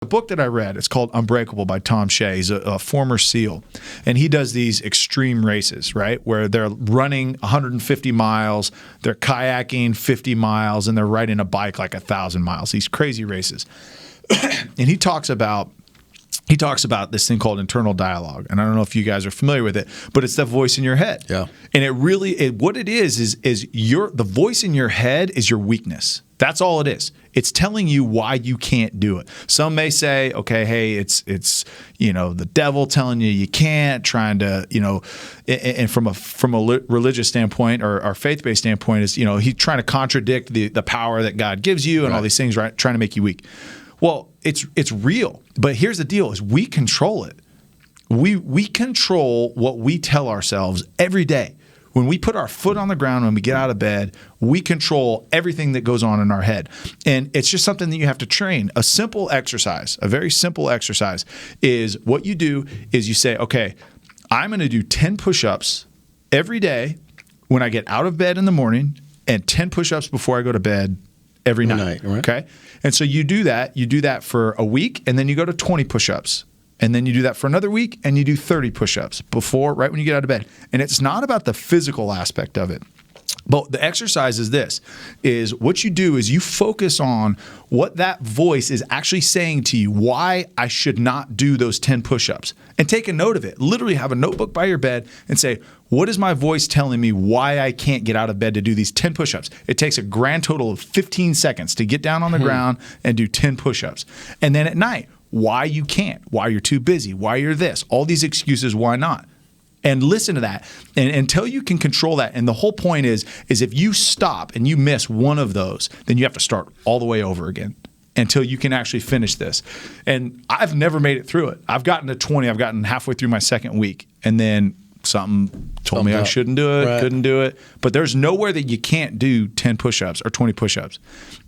A book that I read, it's called Unbreakable by Tom Shea. He's a former SEAL, and he does these extreme races, right, where they're running 150 miles, they're kayaking 50 miles, and they're riding a bike like 1,000 miles, these crazy races. And he talks about this thing called internal dialogue, and I don't know if you guys are familiar with it, but it's the voice in your head. Yeah. And what it is the voice in your head is your weakness. That's all it is. It's telling you why you can't do it. Some may say, okay, hey, it's the devil telling you can't, trying to, and from a religious standpoint or our faith-based standpoint is, he's trying to contradict the power that God gives you and all these things, right? Trying to make you weak. Well, it's real. But here's the deal is we control it. We control what we tell ourselves every day. When we put our foot on the ground, when we get out of bed, we control everything that goes on in our head. And it's just something that you have to train. A simple exercise, a very simple exercise is what you do is you say, okay, I'm going to do 10 push-ups every day when I get out of bed in the morning and 10 push-ups before I go to bed every night. Right? Okay? And so you do that for a week, and then you go to 20 push-ups. And then you do that for another week, and you do 30 push-ups right when you get out of bed. And it's not about the physical aspect of it. But the exercise is what you do is you focus on what that voice is actually saying to you, why I should not do those 10 push-ups. And take a note of it. Literally have a notebook by your bed and say, what is my voice telling me why I can't get out of bed to do these 10 push-ups? It takes a grand total of 15 seconds to get down on the ground and do 10 push-ups. And then at night, why you can't, why you're too busy, why you're this, all these excuses, why not? And listen to that and until you can control that. And the whole point is if you stop and you miss one of those, then you have to start all the way over again until you can actually finish this. And I've never made it through it. I've gotten to 20. I've gotten halfway through my second week. And then something told me I shouldn't do it, couldn't do it. But there's nowhere that you can't do 10 push-ups or 20 push-ups.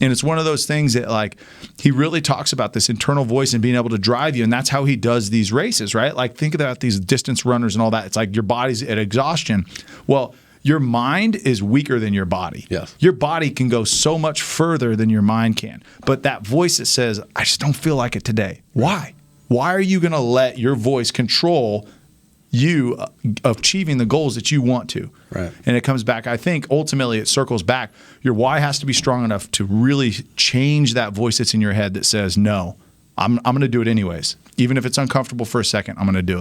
And it's one of those things that, like, he really talks about this internal voice and being able to drive you. And that's how he does these races, right? Like, think about these distance runners and all that. It's like your body's at exhaustion. Well, your mind is weaker than your body. Yes. Your body can go so much further than your mind can. But that voice that says, I just don't feel like it today. Why? Why are you going to let your voice control you achieving the goals that you want to? Right. And it comes back, I think, ultimately it circles back. Your why has to be strong enough to really change that voice that's in your head that says, no, I'm going to do it anyways. Even if it's uncomfortable for a second, I'm going to do it.